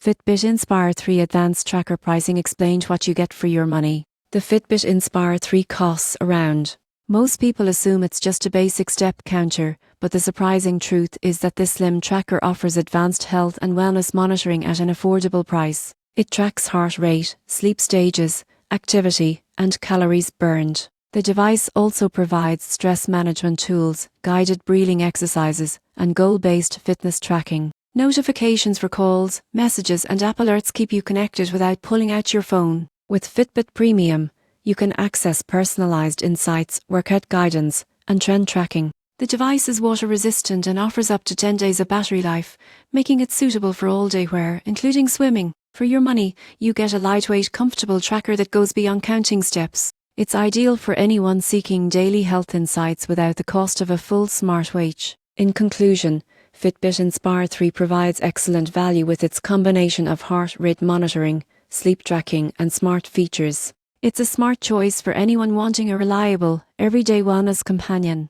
Fitbit Inspire 3 Advanced Tracker Pricing explained what you get for your money. The Fitbit Inspire 3 costs around. Most people assume it's just a basic step counter, but the surprising truth is that this slim tracker offers advanced health and wellness monitoring at an affordable price. It tracks heart rate, sleep stages, activity, and calories burned. The device also provides stress management tools, guided breathing exercises, and goal-based fitness tracking. Notifications for calls, messages, and app alerts keep you connected without pulling out your phone. With Fitbit Premium, you can access personalized insights, workout guidance, and trend tracking. The device is water-resistant and offers up to 10 days of battery life, making it suitable for all-day wear, including swimming. For your money, you get a lightweight, comfortable tracker that goes beyond counting steps. It's ideal for anyone seeking daily health insights without the cost of a full smartwatch. In conclusion, Fitbit Inspire 3 provides excellent value with its combination of heart rate monitoring, sleep tracking, and smart features. It's a smart choice for anyone wanting a reliable, everyday wellness companion.